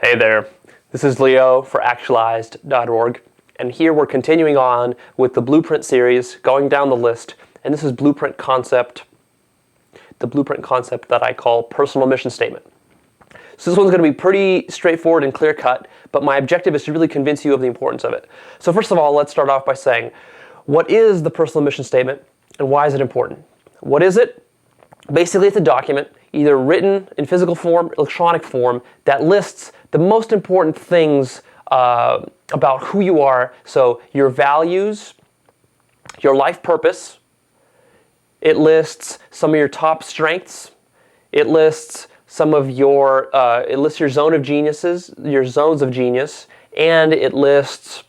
Hey there, this is Leo for Actualized.org, and here we're continuing on with the Blueprint series, going down the list, and this is the blueprint concept that I call personal mission statement. So this one's going to be pretty straightforward and clear-cut, but my objective is to really convince you of the importance of it. So first of all, let's start off by saying, what is the personal mission statement, and why is it important? What is it? Basically, it's a document, either written in physical form, electronic form, that lists the most important things about who you are. So your values, your life purpose. It lists some of your top strengths. It lists some of your, it lists your zones of genius, and it lists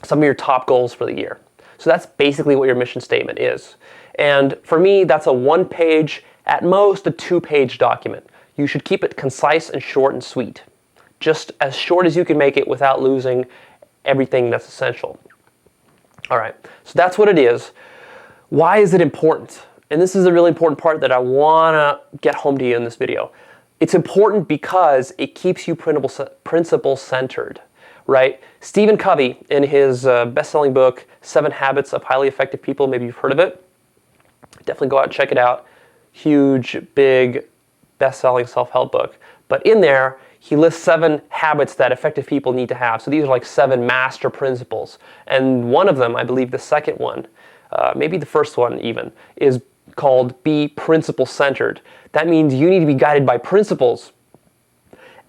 some of your top goals for the year. So that's basically what your mission statement is. And for me, that's a one-page, at most a two-page document. You should keep it concise and short and sweet. Just as short as you can make it without losing everything that's essential. All right, so that's what it is. Why is it important? And this is a really important part that I want to get home to you in this video. It's important because it keeps you principle-centered, right? Stephen Covey, in his best-selling book, 7 Habits of Highly Effective People, maybe you've heard of it. Definitely go out and check it out. Huge, big, best-selling self-help book. But in there, he lists 7 habits that effective people need to have. So these are like 7 master principles. And one of them, I believe the second one, maybe the first one even, is called be principle-centered. That means you need to be guided by principles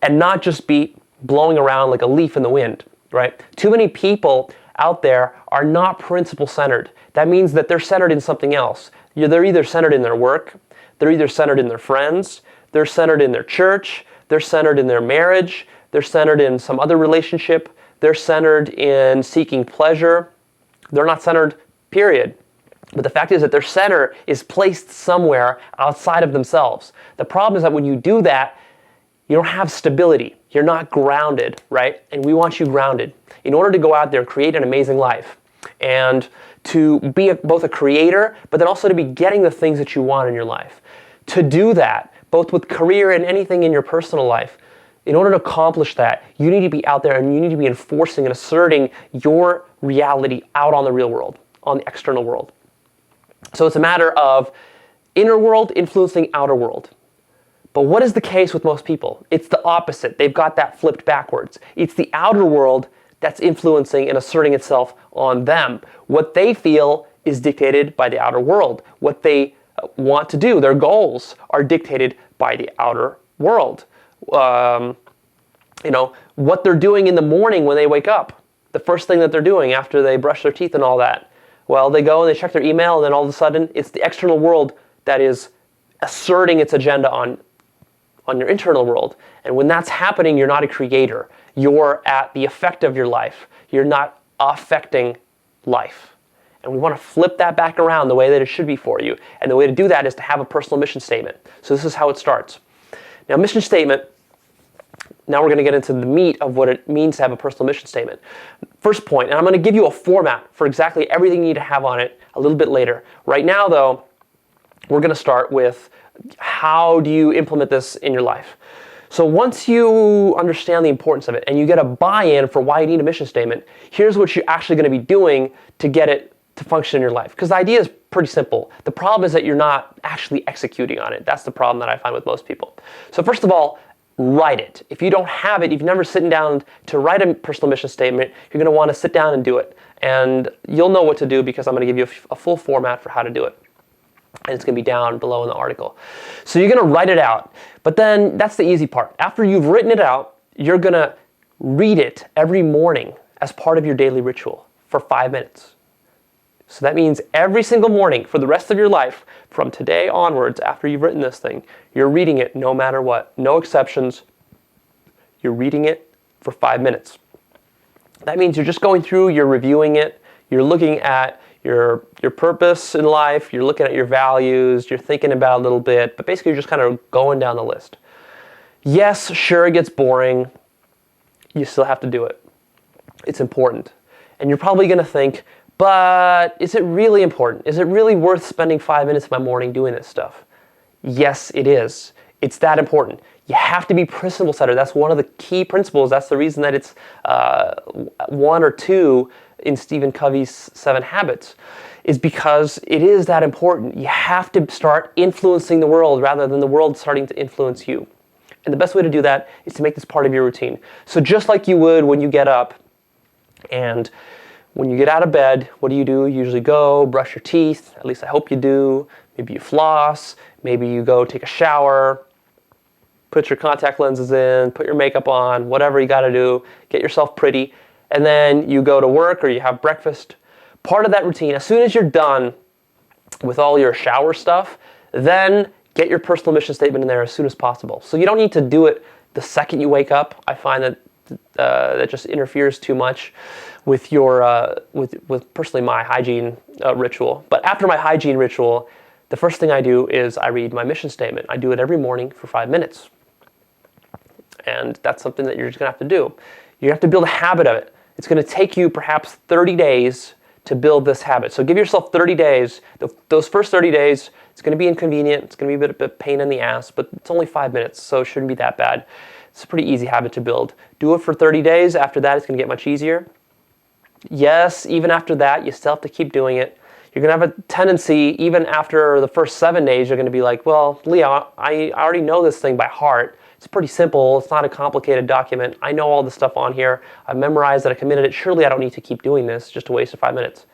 and not just be blowing around like a leaf in the wind, right? Too many people out there are not principle-centered. That means that they're centered in something else. They're either centered in their work, they're either centered in their friends, they're centered in their church, they're centered in their marriage, they're centered in some other relationship, they're centered in seeking pleasure. They're not centered, period. But the fact is that their center is placed somewhere outside of themselves. The problem is that when you do that, you don't have stability. You're not grounded, right? And we want you grounded in order to go out there and create an amazing life. And to be both a creator, but then also to be getting the things that you want in your life. To do that, both with career and anything in your personal life, in order to accomplish that, you need to be out there and you need to be enforcing and asserting your reality out on the real world, on the external world. So it's a matter of inner world influencing outer world. But what is the case with most people? It's the opposite. They've got that flipped backwards. It's the outer world that's influencing and asserting itself on them. What they feel is dictated by the outer world. What they want to do, their goals, are dictated by the outer world. What they're doing in the morning when they wake up, the first thing that they're doing after they brush their teeth and all that. Well, they go and they check their email, and then all of a sudden, it's the external world that is asserting its agenda on your internal world. And when that's happening, you're not a creator. You're at the effect of your life. You're not affecting life. And we want to flip that back around the way that it should be for you. And the way to do that is to have a personal mission statement. So this is how it starts. Now, mission statement, now we're going to get into the meat of what it means to have a personal mission statement. First point, and I'm going to give you a format for exactly everything you need to have on it a little bit later. Right now, though, we're going to start with how do you implement this in your life. So once you understand the importance of it and you get a buy-in for why you need a mission statement, here's what you're actually going to be doing to get it to function in your life. Because the idea is pretty simple. The problem is that you're not actually executing on it. That's the problem that I find with most people. So first of all, write it. If you don't have it, if you've never sitting down to write a personal mission statement, you're going to want to sit down and do it. And you'll know what to do because I'm going to give you a full format for how to do it. And it's going to be down below in the article. So you're going to write it out. But then that's the easy part. After you've written it out, you're going to read it every morning as part of your daily ritual for 5 minutes. So that means every single morning for the rest of your life, from today onwards, after you've written this thing, you're reading it no matter what. No exceptions. You're reading it for 5 minutes. That means you're just going through, you're reviewing it, you're looking at your purpose in life, you're looking at your values, you're thinking about it a little bit, but basically you're just kind of going down the list. Yes, sure, it gets boring. You still have to do it. It's important. And you're probably going to think, but is it really important? Is it really worth spending 5 minutes of my morning doing this stuff? Yes, it is. It's that important. You have to be principle setter. That's one of the key principles. That's the reason that it's 1 or 2 in Stephen Covey's 7 Habits, is because it is that important. You have to start influencing the world rather than the world starting to influence you. And the best way to do that is to make this part of your routine. So just like you would when you get up, and when you get out of bed, what do? You usually go brush your teeth. At least I hope you do. Maybe you floss. Maybe you go take a shower, put your contact lenses in, put your makeup on, whatever you got to do, get yourself pretty, and then you go to work or you have breakfast. Part of that routine, as soon as you're done with all your shower stuff, then get your personal mission statement in there as soon as possible. So you don't need to do it the second you wake up. I find that that just interferes too much with your with personally my hygiene ritual. But after my hygiene ritual, the first thing I do is I read my mission statement. I do it every morning for 5 minutes. And that's something that you're just going to have to do. You have to build a habit of it. It's going to take you perhaps 30 days to build this habit. So give yourself 30 days. Those first 30 days, it's going to be inconvenient. It's going to be a bit of pain in the ass, but it's only 5 minutes, so it shouldn't be that bad. It's a pretty easy habit to build. Do it for 30 days. After that, it's going to get much easier. Yes, even after that, you still have to keep doing it. You're going to have a tendency, even after the first 7 days, you're going to be like, well, Leo, I already know this thing by heart. It's pretty simple. It's not a complicated document. I know all the stuff on here. I've memorized it. I committed it. Surely I don't need to keep doing this. Just a waste of 5 minutes.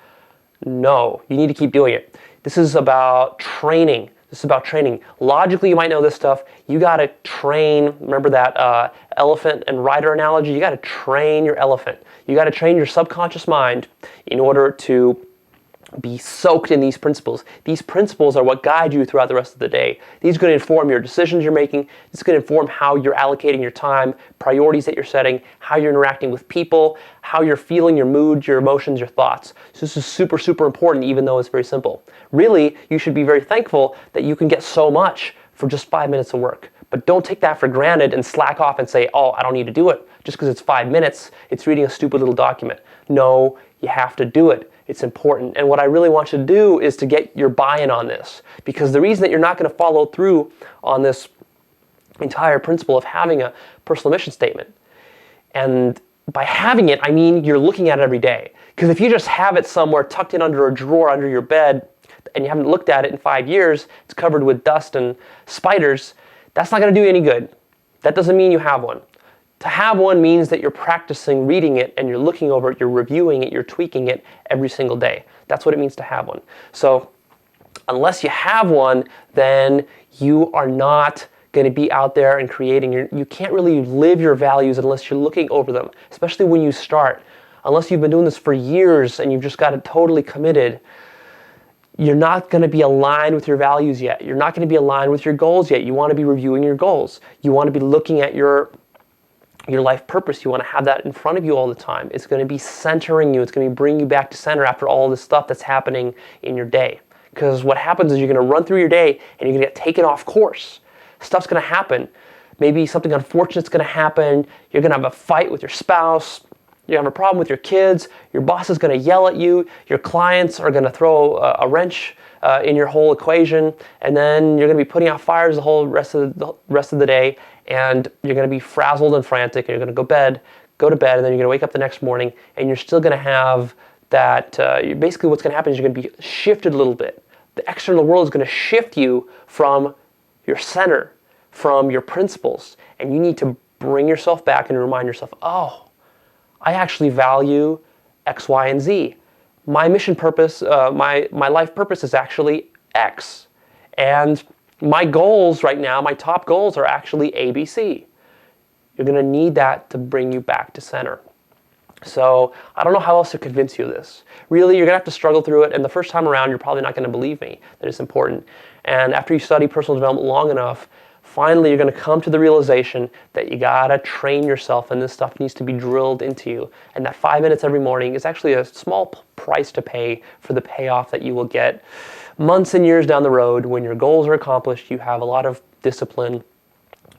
No, you need to keep doing it. This is about training. This is about training. Logically, you might know this stuff. You got to train. Remember that elephant and rider analogy? You got to train your elephant. You got to train your subconscious mind in order to be soaked in these principles. These principles are what guide you throughout the rest of the day. These are going to inform your decisions you're making. This is going to inform how you're allocating your time, priorities that you're setting, how you're interacting with people, how you're feeling, your mood, your emotions, your thoughts. So this is super, super important, even though it's very simple. Really, you should be very thankful that you can get so much for just 5 minutes of work. But don't take that for granted and slack off and say, oh, I don't need to do it. Just because it's 5 minutes, it's reading a stupid little document. No, you have to do it. It's important. And what I really want you to do is to get your buy-in on this. Because the reason that you're not going to follow through on this entire principle of having a personal mission statement, and by having it, I mean you're looking at it every day. Because if you just have it somewhere tucked in under a drawer under your bed, and you haven't looked at it in 5 years, it's covered with dust and spiders, that's not going to do you any good. That doesn't mean you have one. To have one means that you're practicing reading it and you're looking over it, you're reviewing it, you're tweaking it every single day. That's what it means to have one. So unless you have one, then you are not going to be out there and creating. You can't really live your values unless you're looking over them, especially when you start. Unless you've been doing this for years and you've just got it totally committed, you're not going to be aligned with your values yet. You're not going to be aligned with your goals yet. You want to be reviewing your goals. You want to be looking at your life purpose. You want to have that in front of you all the time. It's going to be centering you. It's going to be bringing you back to center after all this stuff that's happening in your day. Because what happens is you're going to run through your day and you're going to get taken off course. Stuff's going to happen. Maybe something unfortunate's going to happen. You're going to have a fight with your spouse. You have a problem with your kids. Your boss is going to yell at you. Your clients are going to throw a wrench in your whole equation, and then you're going to be putting out fires the whole rest of the day, and you're going to be frazzled and frantic, and you're going to go to bed, and then you're going to wake up the next morning, and you're still going to have that. Basically, what's going to happen is you're going to be shifted a little bit. The external world is going to shift you from your center, from your principles, and you need to bring yourself back and remind yourself, oh, I actually value X, Y, and Z. My mission purpose, my life purpose is actually X. And my goals right now, my top goals are actually A, B, C. You're going to need that to bring you back to center. So I don't know how else to convince you of this. Really, you're going to have to struggle through it. And the first time around, you're probably not going to believe me that it's important. And after you study personal development long enough, finally, you're going to come to the realization that you got to train yourself, and this stuff needs to be drilled into you. And that 5 minutes every morning is actually a small price to pay for the payoff that you will get months and years down the road when your goals are accomplished, you have a lot of discipline,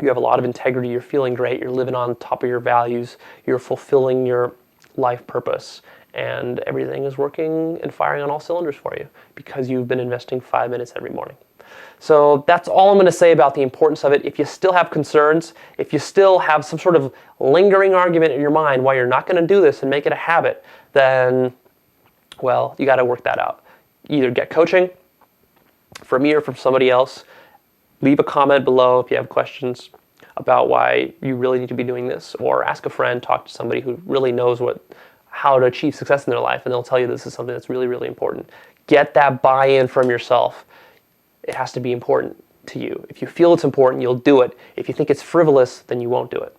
you have a lot of integrity, you're feeling great, you're living on top of your values, you're fulfilling your life purpose, and everything is working and firing on all cylinders for you because you've been investing 5 minutes every morning. So that's all I'm going to say about the importance of it. If you still have concerns, if you still have some sort of lingering argument in your mind why you're not going to do this and make it a habit, then, well, you got to work that out. Either get coaching from me or from somebody else. Leave a comment below if you have questions about why you really need to be doing this, or ask a friend, talk to somebody who really knows how to achieve success in their life, and they'll tell you this is something that's really, really important. Get that buy-in from yourself. It has to be important to you. If you feel it's important, you'll do it. If you think it's frivolous, then you won't do it.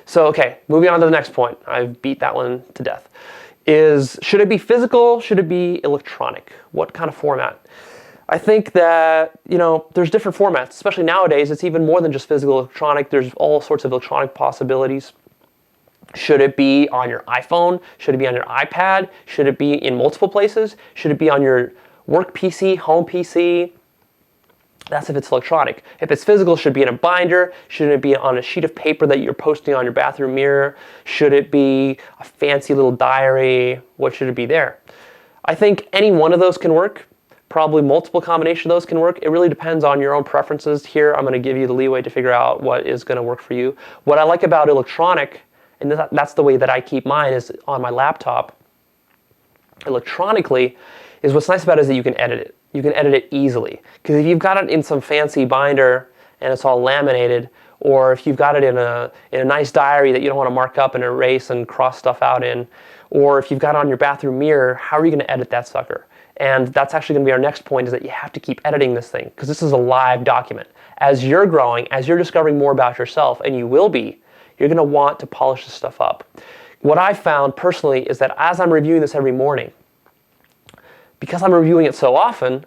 So, okay, moving on to the next point. I've beat that one to death. Should it be physical? Should it be electronic? What kind of format? I think that, there's different formats, especially nowadays. It's even more than just physical electronic. There's all sorts of electronic possibilities. Should it be on your iPhone? Should it be on your iPad? Should it be in multiple places? Should it be on your work PC, home PC? That's if it's electronic. If it's physical, should it be in a binder? Should it be on a sheet of paper that you're posting on your bathroom mirror? Should it be a fancy little diary? What should it be there? I think any one of those can work. Probably multiple combination of those can work. It really depends on your own preferences. Here, I'm going to give you the leeway to figure out what is going to work for you. What I like about electronic, and that's the way that I keep mine, is on my laptop. Electronically, is what's nice about it is that you can edit it. You can edit it easily. Because if you've got it in some fancy binder and it's all laminated, or if you've got it in a nice diary that you don't want to mark up and erase and cross stuff out in, or if you've got it on your bathroom mirror, how are you going to edit that sucker? And that's actually going to be our next point, is that you have to keep editing this thing, because this is a live document. As you're growing, as you're discovering more about yourself, and you will be, you're going to want to polish this stuff up. What I found personally is that as I'm reviewing this every morning, because I'm reviewing it so often,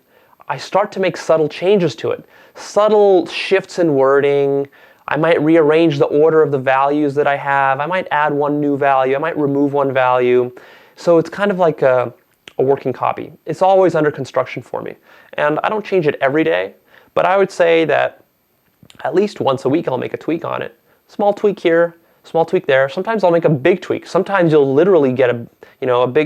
I start to make subtle changes to it. Subtle shifts in wording. I might rearrange the order of the values that I have. I might add one new value. I might remove one value. So it's kind of like a working copy. It's always under construction for me. And I don't change it every day, but I would say that at least once a week I'll make a tweak on it. Small tweak here, small tweak there. Sometimes I'll make a big tweak. Sometimes you'll literally get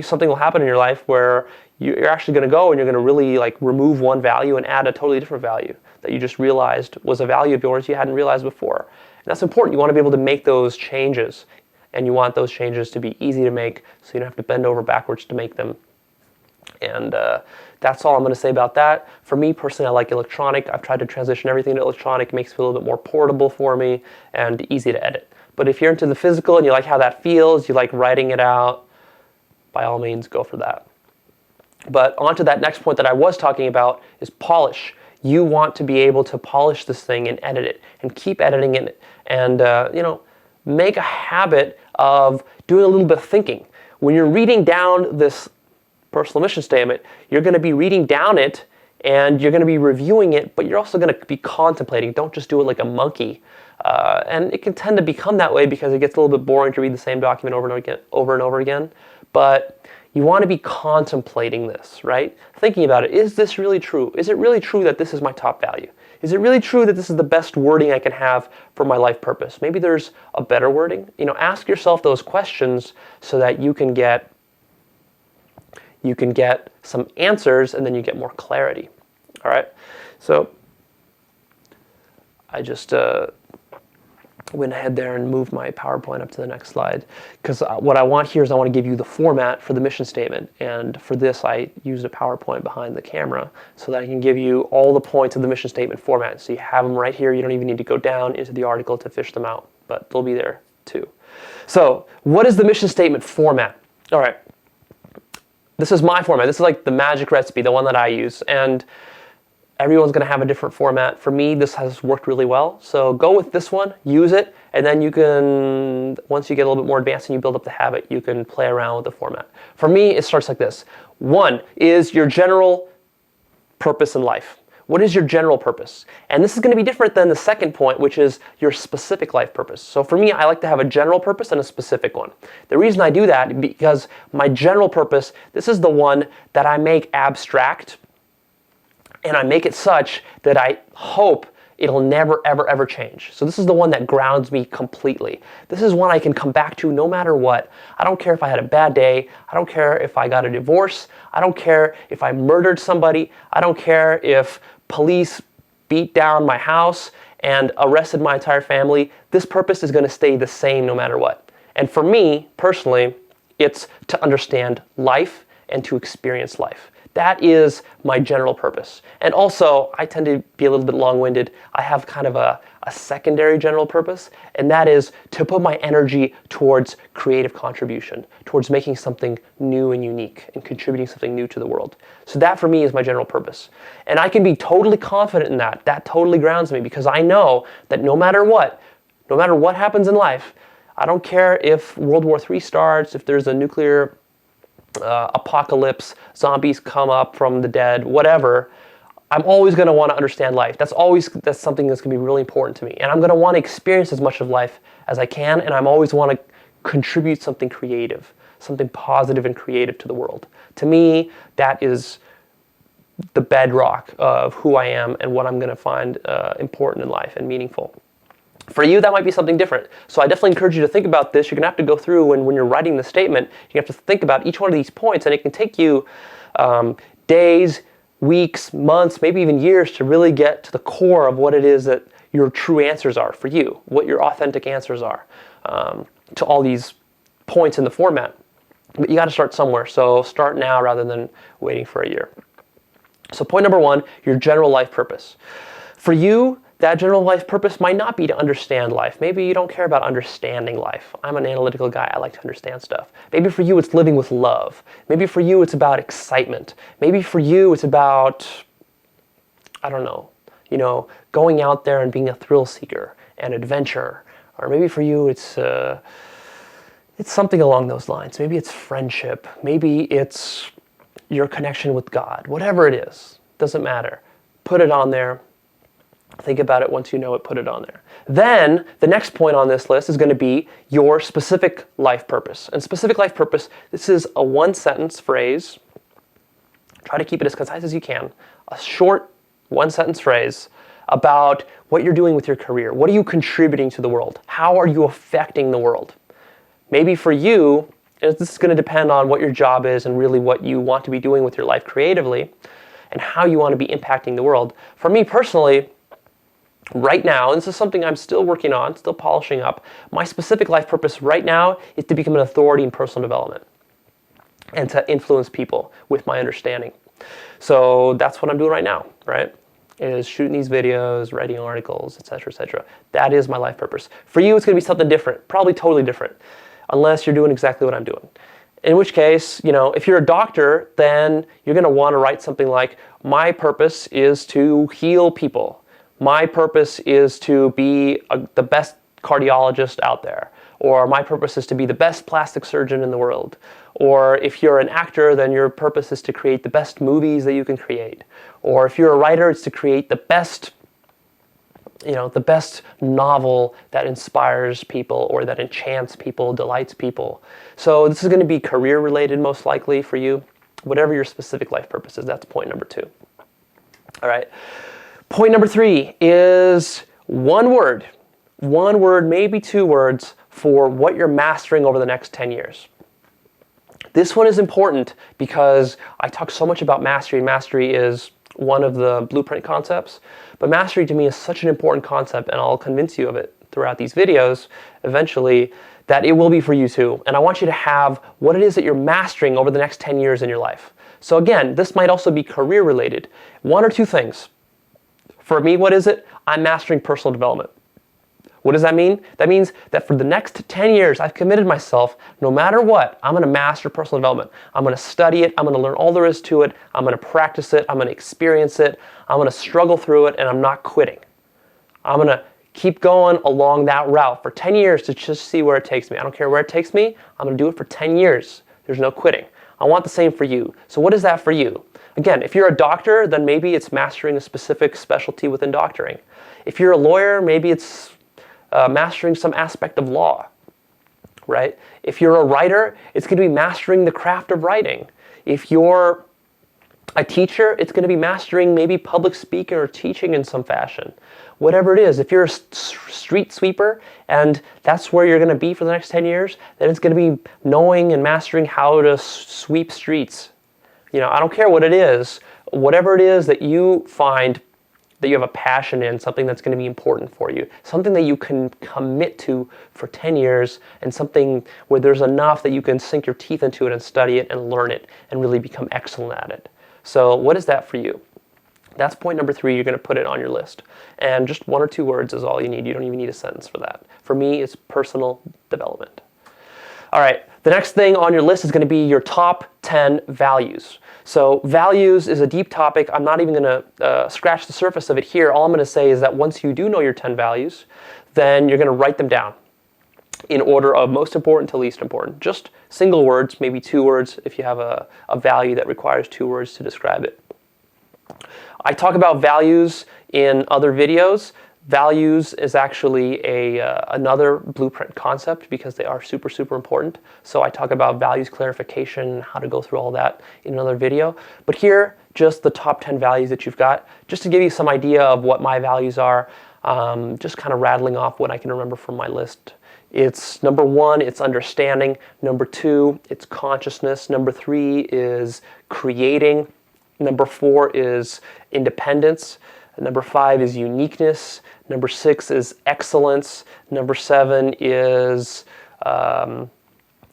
something will happen in your life where you're actually going to go and you're going to really remove one value and add a totally different value that you just realized was a value of yours you hadn't realized before. And that's important. You want to be able to make those changes, and you want those changes to be easy to make so you don't have to bend over backwards to make them. And that's all I'm going to say about that. For me personally, I like electronic. I've tried to transition everything to electronic. It makes it a little bit more portable for me and easy to edit. But if you're into the physical and you like how that feels, you like writing it out, by all means, go for that. But on to that next point that I was talking about is polish. You want to be able to polish this thing and edit it and keep editing it and make a habit of doing a little bit of thinking. When you're reading down this personal mission statement, you're going to be reading down it and you're going to be reviewing it, but you're also going to be contemplating. Don't just do it like a monkey. And it can tend to become that way because it gets a little bit boring to read the same document over and over again. But you want to be contemplating this, right? Thinking about it. Is this really true? Is it really true that this is my top value? Is it really true that this is the best wording I can have for my life purpose? Maybe there's a better wording. Ask yourself those questions so that you can get some answers and then you get more clarity. All right? So I just went ahead there and moved my PowerPoint up to the next slide, because what I want here is I want to give you the format for the mission statement, and for this I used a PowerPoint behind the camera so that I can give you all the points of the mission statement format. So you have them right here. You don't even need to go down into the article to fish them out, but they'll be there too. So what is the mission statement format? All right, this is my format. This is like the magic recipe, the one that I use, and everyone's going to have a different format. For me, this has worked really well. So go with this one, use it, and then you can, once you get a little bit more advanced and you build up the habit, you can play around with the format. For me, it starts like this. One is your general purpose in life. What is your general purpose? And this is going to be different than the second point, which is your specific life purpose. So for me, I like to have a general purpose and a specific one. The reason I do that is because my general purpose, this is the one that I make abstract, and I make it such that I hope it'll never, ever, ever change. So this is the one that grounds me completely. This is one I can come back to no matter what. I don't care if I had a bad day. I don't care if I got a divorce. I don't care if I murdered somebody. I don't care if police beat down my house and arrested my entire family, this purpose is going to stay the same no matter what. And for me, personally, it's to understand life and to experience life. That is my general purpose. And also, I tend to be a little bit long-winded. I have kind of a secondary general purpose, and that is to put my energy towards creative contribution, towards making something new and unique and contributing something new to the world. So that for me is my general purpose. And I can be totally confident in that. That totally grounds me because I know that no matter what happens in life, I don't care if World War III starts, if there's a nuclear apocalypse, zombies come up from the dead, whatever, I'm always going to want to understand life. That's something that's going to be really important to me. And I'm going to want to experience as much of life as I can, and I'm always want to contribute something creative, something positive and creative to the world. To me, that is the bedrock of who I am and what I'm going to find important in life and meaningful. For you, that might be something different. So I definitely encourage you to think about this. You're going to have to go through, and when you're writing the statement, you have to think about each one of these points, and it can take you days, weeks, months, maybe even years to really get to the core of what it is that your true answers are for you, what your authentic answers are to all these points in the format. But you got to start somewhere. So start now rather than waiting for a year. So point number 1, your general life purpose. For you, that general life purpose might not be to understand life. Maybe you don't care about understanding life. I'm an analytical guy. I like to understand stuff. Maybe for you it's living with love. Maybe for you it's about excitement. Maybe for you it's about, I don't know, going out there and being a thrill seeker and adventure. Or maybe for you it's something along those lines. Maybe it's friendship. Maybe it's your connection with God. Whatever it is, doesn't matter. Put it on there. Think about it. Once you know it, put it on there. Then the next point on this list is going to be your specific life purpose. And specific life purpose, this is a one-sentence phrase. Try to keep it as concise as you can. A short one-sentence phrase about what you're doing with your career. What are you contributing to the world? How are you affecting the world? Maybe for you, this is going to depend on what your job is and really what you want to be doing with your life creatively and how you want to be impacting the world. For me personally, right now, and this is something I'm still working on, still polishing up, my specific life purpose right now is to become an authority in personal development and to influence people with my understanding. So that's what I'm doing right now, right? Is shooting these videos, writing articles, etc., etc. That is my life purpose. For you, it's going to be something different, probably totally different, unless you're doing exactly what I'm doing. In which case, if you're a doctor, then you're going to want to write something like, my purpose is to heal people. My purpose is to be the best cardiologist out there. Or my purpose is to be the best plastic surgeon in the world. Or if you're an actor, then your purpose is to create the best movies that you can create. Or if you're a writer, it's to create the best novel that inspires people or that enchants people, delights people. So this is going to be career related most likely for you. Whatever your specific life purpose is, that's point number 2. All right. Point number 3 is one word, maybe 2 words for what you're mastering over the next 10 years. This one is important because I talk so much about mastery. Mastery is one of the blueprint concepts, but mastery to me is such an important concept, and I'll convince you of it throughout these videos eventually, that it will be for you too. And I want you to have what it is that you're mastering over the next 10 years in your life. So again, this might also be career related. 1 or 2 things. For me, what is it? I'm mastering personal development. What does that mean? That means that for the next 10 years, I've committed myself, no matter what, I'm going to master personal development. I'm going to study it. I'm going to learn all there is to it. I'm going to practice it. I'm going to experience it. I'm going to struggle through it, and I'm not quitting. I'm going to keep going along that route for 10 years to just see where it takes me. I don't care where it takes me. I'm going to do it for 10 years. There's no quitting. I want the same for you. So what is that for you? Again, if you're a doctor, then maybe it's mastering a specific specialty within doctoring. If you're a lawyer, maybe it's mastering some aspect of law, right? If you're a writer, it's going to be mastering the craft of writing. If you're a teacher, it's going to be mastering maybe public speaking or teaching in some fashion. Whatever it is, if you're a street sweeper and that's where you're going to be for the next 10 years, then it's going to be knowing and mastering how to sweep streets. I don't care what it is, whatever it is that you find that you have a passion in, something that's going to be important for you, something that you can commit to for 10 years, and something where there's enough that you can sink your teeth into it and study it and learn it and really become excellent at it. So what is that for you? That's point number 3. You're going to put it on your list. And just 1 or 2 words is all you need. You don't even need a sentence for that. For me, it's personal development. All right, the next thing on your list is going to be your top 10 values. So values is a deep topic. I'm not even going to scratch the surface of it here. All I'm going to say is that once you do know your 10 values, then you're going to write them down in order of most important to least important. Just single words, maybe 2 words if you have a value that requires 2 words to describe it. I talk about values in other videos. Values is actually another blueprint concept because they are super, super important. So I talk about values clarification, how to go through all that in another video. But here, just the top 10 values that you've got, just to give you some idea of what my values are, just kind of rattling off what I can remember from my list. It's number 1, it's understanding. Number 2, it's consciousness. Number 3 is creating. Number 4 is independence. Number 5 is uniqueness. Number 6 is excellence. Number 7 is I'm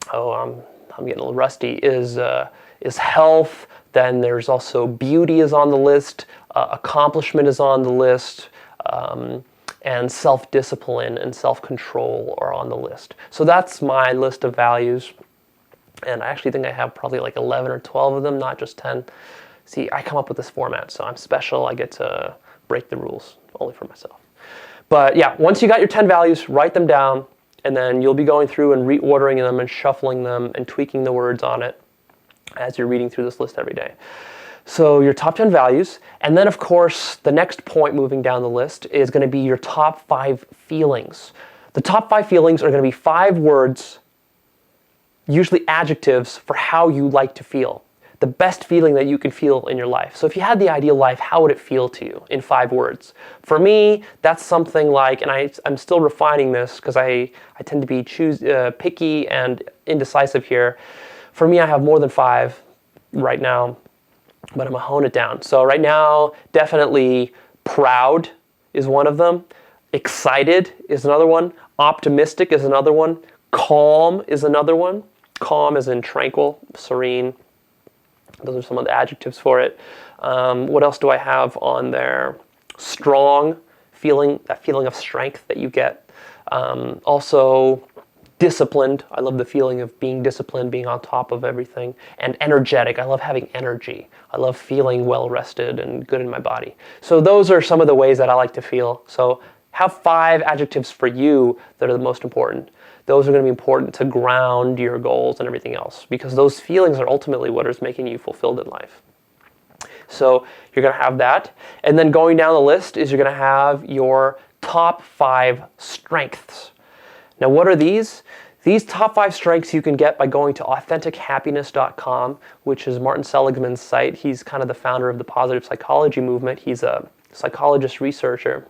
getting a little rusty. Is health. Then there's also beauty is on the list. Accomplishment is on the list. And self-discipline and self-control are on the list. So that's my list of values. And I actually think I have probably like 11 or 12 of them, not just 10. See, I come up with this format, so I'm special. I get to break the rules only for myself. But yeah, once you got your 10 values, write them down, and then you'll be going through and reordering them and shuffling them and tweaking the words on it as you're reading through this list every day. So your top 10 values, and then of course, the next point moving down the list is going to be your top 5 feelings. The top 5 feelings are going to be 5 words, usually adjectives, for how you like to feel. The best feeling that you can feel in your life. So if you had the ideal life, how would it feel to you in 5 words? For me, that's something like, and I'm still refining this because I tend to be picky and indecisive here. For me, I have more than 5 right now, but I'm going to hone it down. So right now, definitely proud is one of them. Excited is another one. Optimistic is another one. Calm is another one. Calm as in tranquil, serene. Those are some of the adjectives for it. What else do I have on there? Strong, that feeling of strength that you get. Also, disciplined. I love the feeling of being disciplined, being on top of everything. And energetic. I love having energy. I love feeling well rested and good in my body. So those are some of the ways that I like to feel. So have 5 adjectives for you that are the most important. Those are going to be important to ground your goals and everything else, because those feelings are ultimately what is making you fulfilled in life. So you're going to have that. And then going down the list is you're going to have your top 5 strengths. Now, what are these? These top 5 strengths you can get by going to AuthenticHappiness.com, which is Martin Seligman's site. He's kind of the founder of the positive psychology movement. He's a psychologist researcher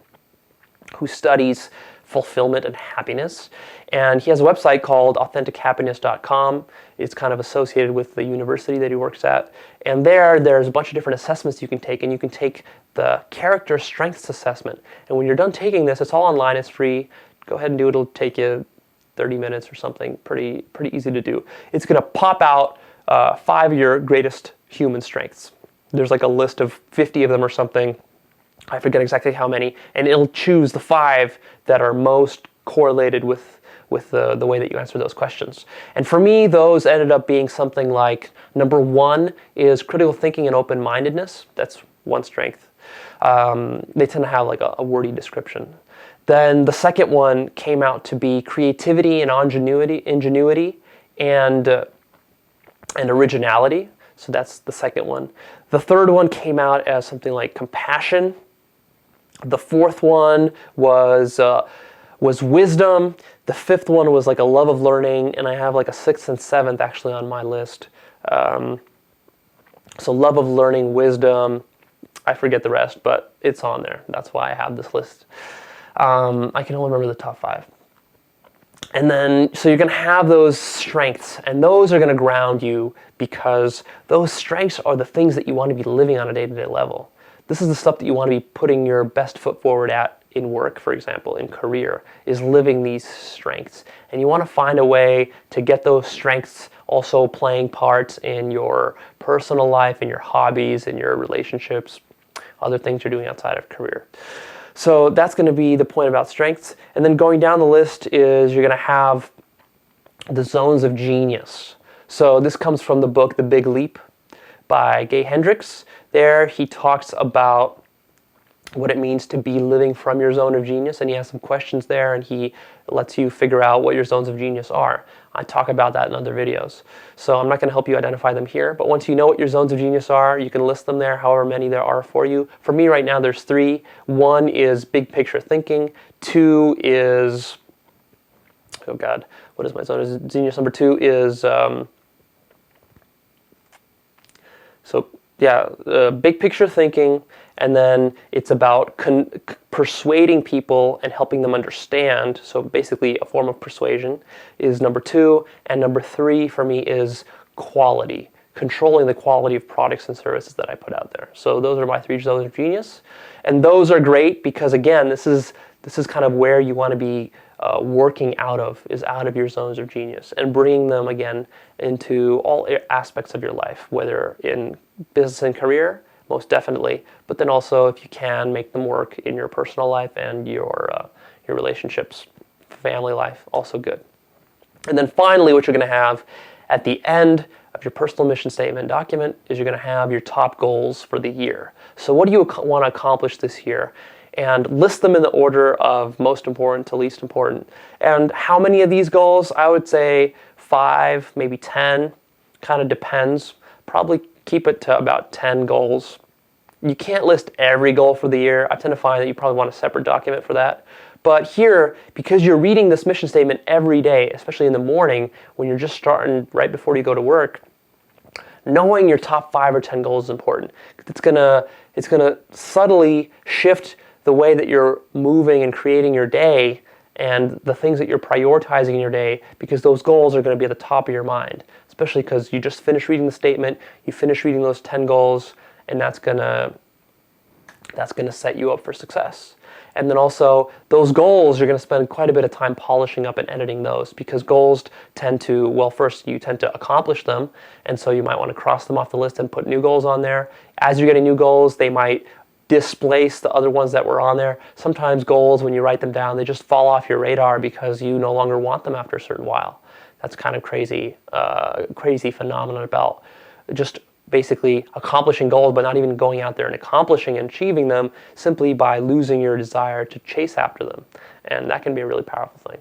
who studies fulfillment and happiness. And he has a website called AuthenticHappiness.com. It's kind of associated with the university that he works at. And there's a bunch of different assessments you can take, and you can take the character strengths assessment. And when you're done taking this, it's all online, it's free. Go ahead and do it. It'll take you 30 minutes or something. Pretty easy to do. It's going to pop out 5 of your greatest human strengths. There's like a list of 50 of them or something. I forget exactly how many, and it'll choose the 5 that are most correlated with the way that you answer those questions. And for me, those ended up being something like, number 1 is critical thinking and open-mindedness. That's one strength. They tend to have like a wordy description. Then the second one came out to be creativity and ingenuity and originality. So that's the second one. The third one came out as something like compassion. The fourth one was wisdom. The 5th one was like a love of learning, and I have like a 6th and 7th actually on my list. So love of learning, wisdom, I forget the rest, but it's on there. That's why I have this list. I can only remember the top 5. And then, so you're going to have those strengths, and those are going to ground you because those strengths are the things that you want to be living on a day-to-day level. This is the stuff that you want to be putting your best foot forward at in work, for example, in career, is living these strengths. And you want to find a way to get those strengths also playing parts in your personal life, in your hobbies, in your relationships, other things you're doing outside of career. So that's going to be the point about strengths. And then going down the list is you're going to have the zones of genius. So this comes from the book The Big Leap by Gay Hendricks. There he talks about what it means to be living from your zone of genius, and he has some questions there, and he lets you figure out what your zones of genius are. I talk about that in other videos. So I'm not going to help you identify them here, but once you know what your zones of genius are, you can list them there, however many there are for you. For me right now, there's 3. 1 is big picture thinking. 2 is, oh God, what is my zone of genius? Number 2 is, big picture thinking, and then it's about persuading people and helping them understand. So basically a form of persuasion is number 2, and number 3 for me is quality, controlling the quality of products and services that I put out there. So those are my 3 zones of genius, and those are great because again, this is kind of where you want to be working out of your zones of genius and bringing them again into all aspects of your life, whether in business and career, most definitely, but then also if you can make them work in your personal life and your relationships, family life, also good. And then finally, what you're going to have at the end of your personal mission statement document is you're going to have your top goals for the year. So what do you want to accomplish this year? And list them in the order of most important to least important. And how many of these goals? I would say 5, maybe 10, kind of depends. Probably keep it to about 10 goals. You can't list every goal for the year. I tend to find that you probably want a separate document for that. But here, because you're reading this mission statement every day, especially in the morning when you're just starting right before you go to work, knowing your top 5 or 10 goals is important. It's gonna subtly shift the way that you're moving and creating your day and the things that you're prioritizing in your day, because those goals are going to be at the top of your mind, especially because you just finished reading the statement, you finished reading those 10 goals, and that's going to set you up for success. And then also, those goals, you're going to spend quite a bit of time polishing up and editing those, because goals tend to, well, first you tend to accomplish them, and so you might want to cross them off the list and put new goals on there. As you're getting new goals, they might displace the other ones that were on there. Sometimes goals, when you write them down, they just fall off your radar because you no longer want them after a certain while. That's kind of crazy phenomenon about just basically accomplishing goals, but not even going out there and accomplishing and achieving them simply by losing your desire to chase after them. And that can be a really powerful thing.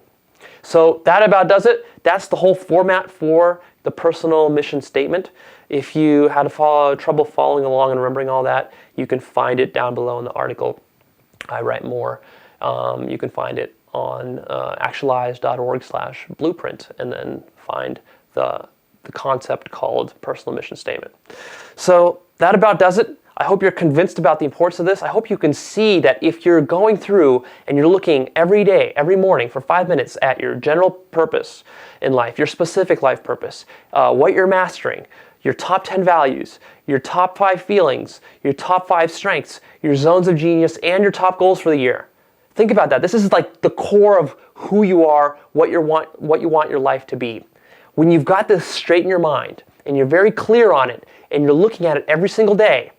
So that about does it. That's the whole format for the personal mission statement. If you had trouble following along and remembering all that, you can find it down below in the article. I write more. You can find it on Actualized.org/blueprint, and then find the concept called personal mission statement. So that about does it. I hope you're convinced about the importance of this. I hope you can see that if you're going through and you're looking every day, every morning for 5 minutes at your general purpose in life, your specific life purpose, what you're mastering, your top 10 values, your top 5 feelings, your top 5 strengths, your zones of genius, and your top goals for the year. Think about that. This is like the core of who you are, what you want your life to be. When you've got this straight in your mind and you're very clear on it and you're looking at it every single day,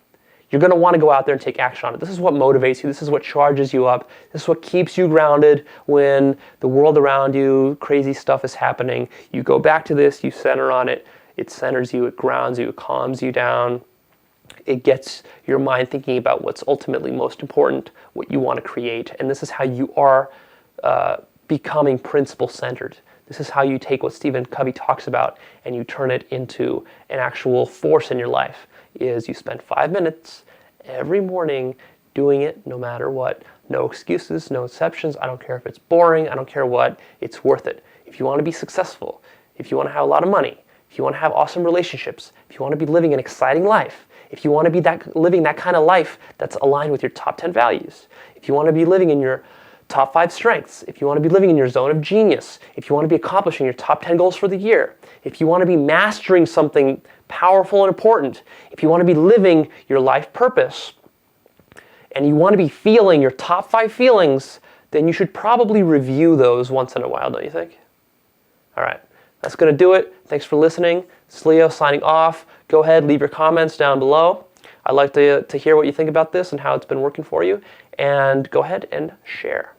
you're going to want to go out there and take action on it. This is what motivates you. This is what charges you up. This is what keeps you grounded when the world around you, crazy stuff is happening. You go back to this, you center on it. It centers you, it grounds you, it calms you down. It gets your mind thinking about what's ultimately most important, what you want to create. And this is how you are becoming principle-centered. This is how you take what Stephen Covey talks about and you turn it into an actual force in your life, is you spend 5 minutes every morning doing it no matter what. No excuses, no exceptions. I don't care if it's boring. I don't care what. It's worth it. If you want to be successful, if you want to have a lot of money, if you want to have awesome relationships, if you want to be living an exciting life, if you want to be living that kind of life that's aligned with your top 10 values, if you want to be living in your top 5 strengths, if you want to be living in your zone of genius, if you want to be accomplishing your top 10 goals for the year, if you want to be mastering something powerful and important, if you want to be living your life purpose, and you want to be feeling your top 5 feelings, then you should probably review those once in a while, don't you think? All right, that's going to do it. Thanks for listening. It's Leo signing off. Go ahead, leave your comments down below. I'd like to hear what you think about this and how it's been working for you. And go ahead and share.